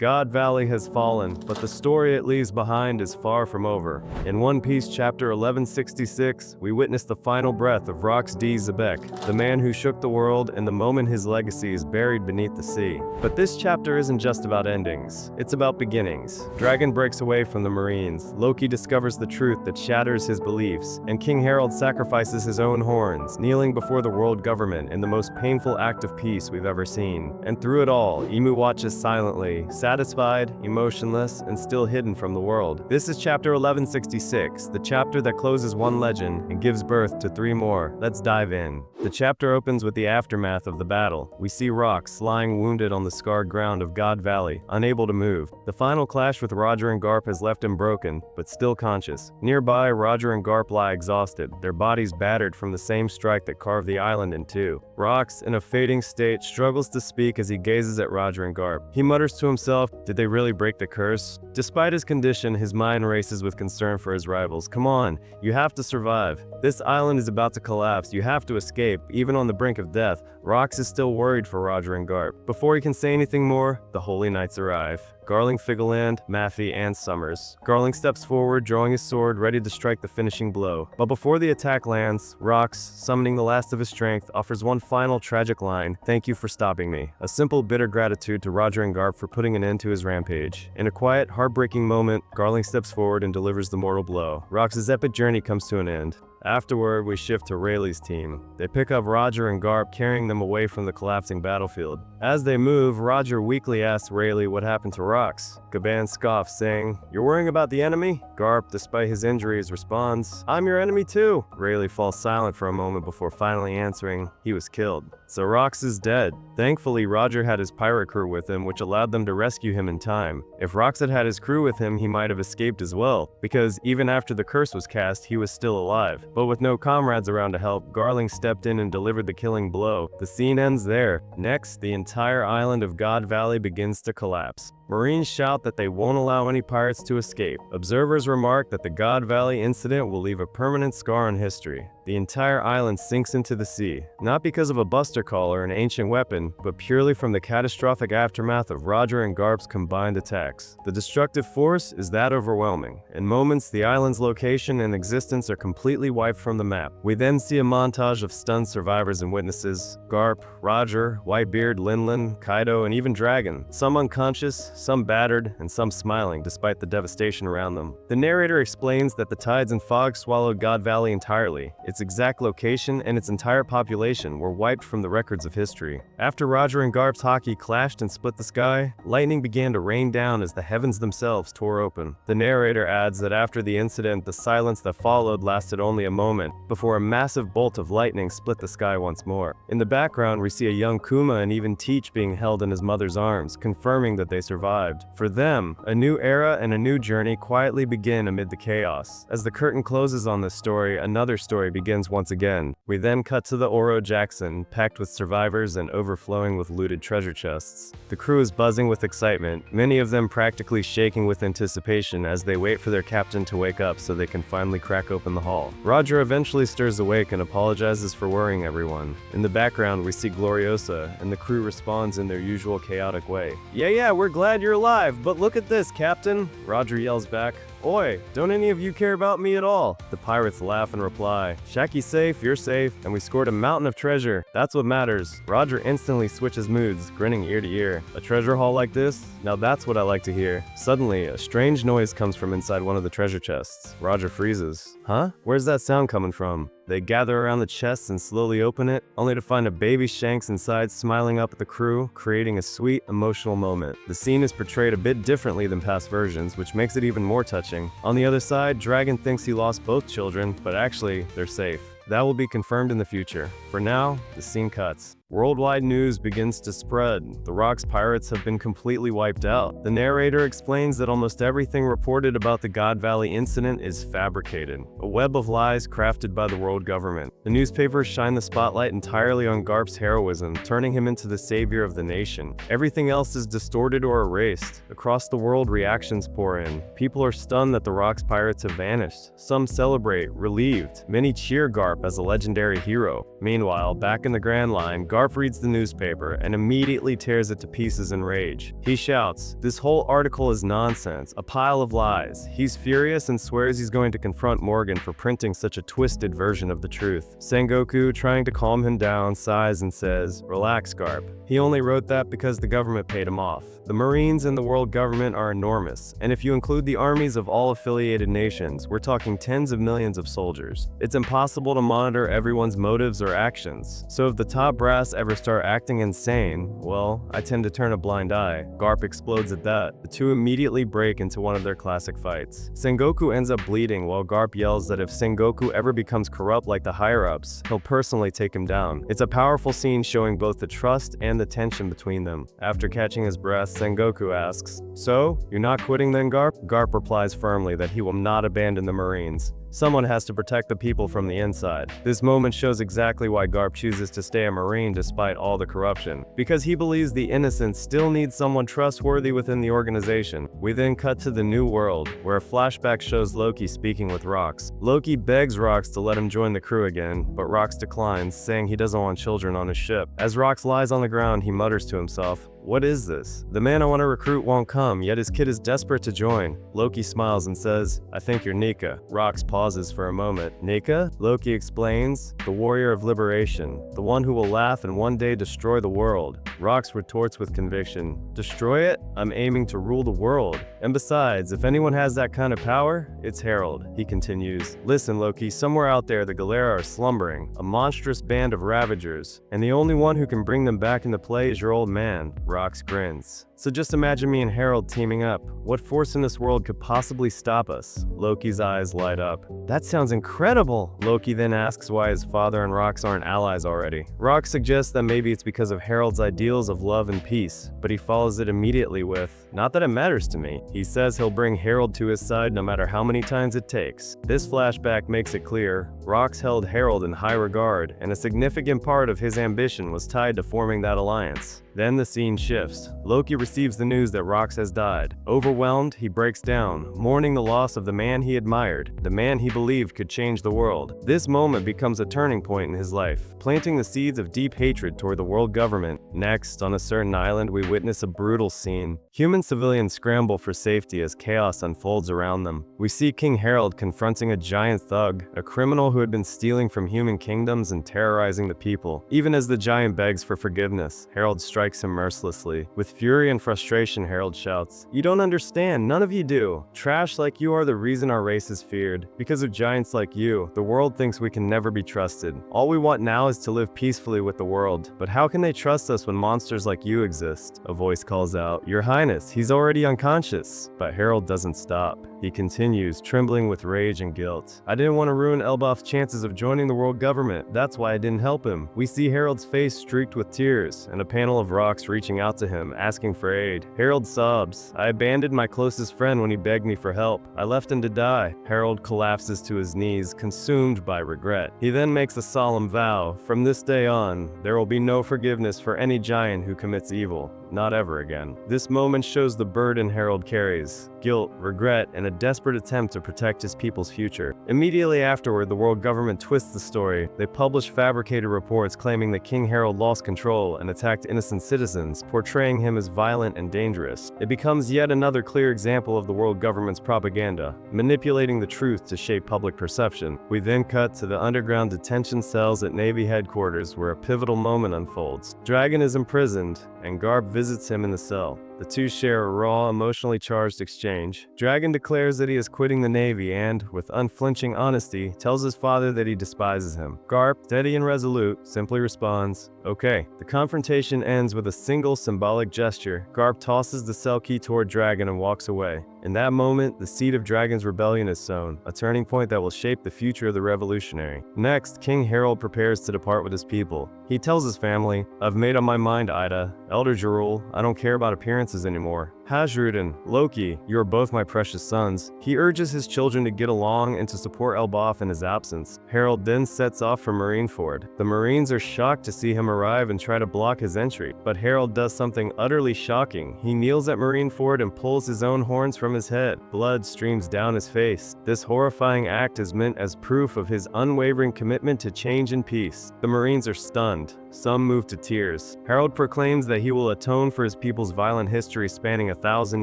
God Valley has fallen, but the story it leaves behind is far from over. In One Piece chapter 1166, we witness the final breath of Rox D. Xebec, the man who shook the world and the moment his legacy is buried beneath the sea. But this chapter isn't just about endings, it's about beginnings. Dragon breaks away from the Marines, Loki discovers the truth that shatters his beliefs, and King Harald sacrifices his own horns, kneeling before the world government in the most painful act of peace we've ever seen. And through it all, Emu watches silently, satisfied, emotionless, and still hidden from the world. This is chapter 1166, the chapter that closes one legend and gives birth to three more. Let's dive in. The chapter opens with the aftermath of the battle. We see Rox lying wounded on the scarred ground of God Valley, unable to move. The final clash with Roger and Garp has left him broken, but still conscious. Nearby, Roger and Garp lie exhausted, their bodies battered from the same strike that carved the island in two. Rox, in a fading state, struggles to speak as he gazes at Roger and Garp. He mutters to himself, did they really break the curse? Despite his condition, his mind races with concern for his rivals. Come on, you have to survive. This island is about to collapse, you have to escape, even on the brink of death. Rox is still worried for Roger and Garp. Before he can say anything more, the Holy Knights arrive. Garling Figarland, Maffey, and Summers. Garling steps forward, drawing his sword, ready to strike the finishing blow. But before the attack lands, Rox, summoning the last of his strength, offers one final tragic line, "Thank you for stopping me." A simple, bitter gratitude to Roger and Garp for putting an end to his rampage. In a quiet, heartbreaking moment, Garling steps forward and delivers the mortal blow. Rox's epic journey comes to an end. Afterward, we shift to Rayleigh's team. They pick up Roger and Garp, carrying them away from the collapsing battlefield. As they move, Roger weakly asks Rayleigh what happened to Rox. Gaban scoffs, saying, "You're worrying about the enemy?" Garp, despite his injuries, responds, "I'm your enemy too." Rayleigh falls silent for a moment before finally answering, "He was killed." So Rox is dead. Thankfully, Roger had his pirate crew with him, which allowed them to rescue him in time. If Rox had had his crew with him, he might have escaped as well, because even after the curse was cast, he was still alive. But with no comrades around to help, Garling stepped in and delivered the killing blow. The scene ends there. Next, the entire island of God Valley begins to collapse. Marines shout that they won't allow any pirates to escape. Observers remark that the God Valley incident will leave a permanent scar in history. The entire island sinks into the sea, not because of a buster call or an ancient weapon, but purely from the catastrophic aftermath of Roger and Garp's combined attacks. The destructive force is that overwhelming. In moments, the island's location and existence are completely wiped from the map. We then see a montage of stunned survivors and witnesses: Garp, Roger, Whitebeard, Linlin, Kaido, and even Dragon. Some unconscious, some battered, and some smiling despite the devastation around them. The narrator explains that the tides and fog swallowed God Valley entirely. Its exact location and its entire population were wiped from the records of history. After Roger and Garp's Haki clashed and split the sky, lightning began to rain down as the heavens themselves tore open. The narrator adds that after the incident, the silence that followed lasted only a moment, before a massive bolt of lightning split the sky once more. In the background, we see a young Kuma and even Teach being held in his mother's arms, confirming that they survived. For them, a new era and a new journey quietly begin amid the chaos. As the curtain closes on this story, another story begins once again. We then cut to the Oro Jackson, packed with survivors and overflowing with looted treasure chests. The crew is buzzing with excitement, many of them practically shaking with anticipation as they wait for their captain to wake up so they can finally crack open the hull. Roger eventually stirs awake and apologizes for worrying everyone. In the background, we see Gloriosa, and the crew responds in their usual chaotic way. Yeah, we're glad you're alive, but look at this, Captain!" Roger yells back, "Oi, don't any of you care about me at all?" The pirates laugh and reply, "Shaki's safe, you're safe, and we scored a mountain of treasure. That's what matters." Roger instantly switches moods, grinning ear to ear. "A treasure haul like this? Now that's what I like to hear." Suddenly, a strange noise comes from inside one of the treasure chests. Roger freezes. Huh? Where's that sound coming from? They gather around the chest and slowly open it, only to find a baby Shanks inside smiling up at the crew, creating a sweet, emotional moment. The scene is portrayed a bit differently than past versions, which makes it even more touching. On the other side, Dragon thinks he lost both children, but actually, they're safe. That will be confirmed in the future. For now, the scene cuts. Worldwide news begins to spread. The Rox pirates have been completely wiped out. The narrator explains that almost everything reported about the God Valley incident is fabricated, a web of lies crafted by the world government. The newspapers shine the spotlight entirely on Garp's heroism, turning him into the savior of the nation. Everything else is distorted or erased. Across the world, reactions pour in. People are stunned that the Rox pirates have vanished. Some celebrate, relieved. Many cheer Garp as a legendary hero. Meanwhile, back in the Grand Line, Garp Garp reads the newspaper and immediately tears it to pieces in rage. He shouts, "This whole article is nonsense, a pile of lies." He's furious and swears he's going to confront Morgan for printing such a twisted version of the truth. Sengoku, trying to calm him down, sighs and says, "Relax, Garp. He only wrote that because the government paid him off. The Marines and the world government are enormous, and if you include the armies of all affiliated nations, we're talking tens of millions of soldiers. It's impossible to monitor everyone's motives or actions. So if the top brass ever start acting insane, well, I tend to turn a blind eye." Garp explodes at that. The two immediately break into one of their classic fights. Sengoku ends up bleeding while Garp yells that if Sengoku ever becomes corrupt like the higher-ups, he'll personally take him down. It's a powerful scene showing both the trust and the tension between them. After catching his breath, Sengoku asks, "So, you're not quitting then, Garp?" Garp replies firmly that he will not abandon the Marines. Someone has to protect the people from the inside. This moment shows exactly why Garp chooses to stay a Marine despite all the corruption. Because he believes the innocent still need someone trustworthy within the organization. We then cut to the new world, where a flashback shows Loki speaking with Rox. Loki begs Rox to let him join the crew again, but Rox declines, saying he doesn't want children on his ship. As Rox lies on the ground, he mutters to himself, "What is this? The man I want to recruit won't come, yet his kid is desperate to join." Loki smiles and says, "I think you're Nika." Rox pauses for a moment. "Nika?" Loki explains, "The warrior of liberation, the one who will laugh and one day destroy the world." Rox retorts with conviction, "Destroy it? I'm aiming to rule the world. And besides, if anyone has that kind of power, it's Harald." He continues, "Listen, Loki, somewhere out there the Galera are slumbering, a monstrous band of ravagers, and the only one who can bring them back into play is your old man." Rox grins. "So just imagine me and Harald teaming up. What force in this world could possibly stop us?" Loki's eyes light up. "That sounds incredible!" Loki then asks why his father and Rox aren't allies already. Rox suggests that maybe it's because of Harald's ideals of love and peace, but he follows it immediately with, "Not that it matters to me." He says he'll bring Harald to his side no matter how many times it takes. This flashback makes it clear, Rox held Harald in high regard, and a significant part of his ambition was tied to forming that alliance. Then the scene shifts. Loki receives the news that Rox has died. Overwhelmed, he breaks down, mourning the loss of the man he admired, the man he believed could change the world. This moment becomes a turning point in his life, planting the seeds of deep hatred toward the world government. Next, on a certain island, we witness a brutal scene. Human civilians scramble for safety as chaos unfolds around them. We see King Harald confronting a giant thug, a criminal who had been stealing from human kingdoms and terrorizing the people. Even as the giant begs for forgiveness, Harald strikes him mercilessly. With fury and frustration, Harald shouts, "You don't understand, none of you do. Trash like you are the reason our race is feared. Because of giants like you, the world thinks we can never be trusted. All we want now is to live peacefully with the world. But how can they trust us when monsters like you exist?" A voice calls out, "Your Highness, he's already unconscious." But Harald doesn't stop. He continues, trembling with rage and guilt. "I didn't want to ruin Elbaf's chances of joining the world government. That's why I didn't help him." We see Harald's face streaked with tears, and a panel of Rox reaching out to him, asking for aid. Harald sobs, "I abandoned my closest friend when he begged me for help. I left him to die." Harald collapses to his knees, consumed by regret. He then makes a solemn vow, "From this day on, there will be no forgiveness for any giant who commits evil. Not ever again." This moment shows the burden Harald carries, guilt, regret, and a desperate attempt to protect his people's future. Immediately afterward, the world government twists the story. They publish fabricated reports claiming that King Harald lost control and attacked innocent citizens, portraying him as violent and dangerous. It becomes yet another clear example of the world government's propaganda, manipulating the truth to shape public perception. We then cut to the underground detention cells at Navy headquarters, where a pivotal moment unfolds. Dragon is imprisoned, and Garp visits him in the cell. The two share a raw, emotionally charged exchange. Dragon declares that he is quitting the Navy and, with unflinching honesty, tells his father that he despises him. Garp, steady and resolute, simply responds, "Okay." The confrontation ends with a single symbolic gesture. Garp tosses the cell key toward Dragon and walks away. In that moment, the seed of Dragon's rebellion is sown, a turning point that will shape the future of the revolutionary. Next, King Harald prepares to depart with his people. He tells his family, "I've made up my mind, Ida. Elder Jarul, I don't care about appearances anymore. Harald and Loki, you are both my precious sons. He urges his children to get along and to support Elbaf in his absence. Harald then sets off for Marineford. The Marines are shocked to see him arrive and try to block his entry, but Harald does something utterly shocking. He kneels at Marineford and pulls his own horns from his head. Blood streams down his face. This horrifying act is meant as proof of his unwavering commitment to change and peace. The Marines are stunned. Some move to tears. Harald proclaims that he will atone for his people's violent history spanning 1,000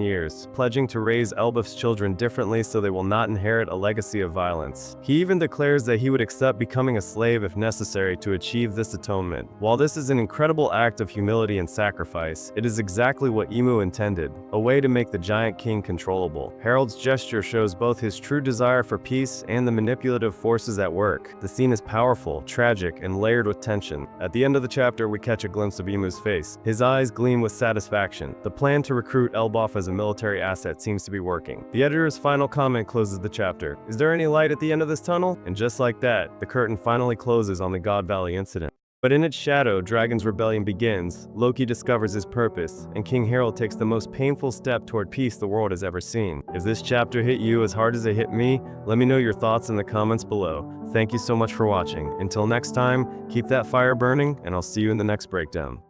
years, pledging to raise Elbaf's children differently so they will not inherit a legacy of violence. He even declares that he would accept becoming a slave if necessary to achieve this atonement. While this is an incredible act of humility and sacrifice, it is exactly what Emu intended, a way to make the giant king controllable. Harald's gesture shows both his true desire for peace and the manipulative forces at work. The scene is powerful, tragic, and layered with tension. At the end of the chapter, we catch a glimpse of Emu's face. His eyes gleam with satisfaction. The plan to recruit Elbaf as a military asset seems to be working. The editor's final comment closes the chapter. Is there any light at the end of this tunnel? And just like that, the curtain finally closes on the God Valley incident. But in its shadow, Dragon's rebellion begins, Loki discovers his purpose, and King Harald takes the most painful step toward peace the world has ever seen. If this chapter hit you as hard as it hit me, let me know your thoughts in the comments below. Thank you so much for watching. Until next time, keep that fire burning, and I'll see you in the next breakdown.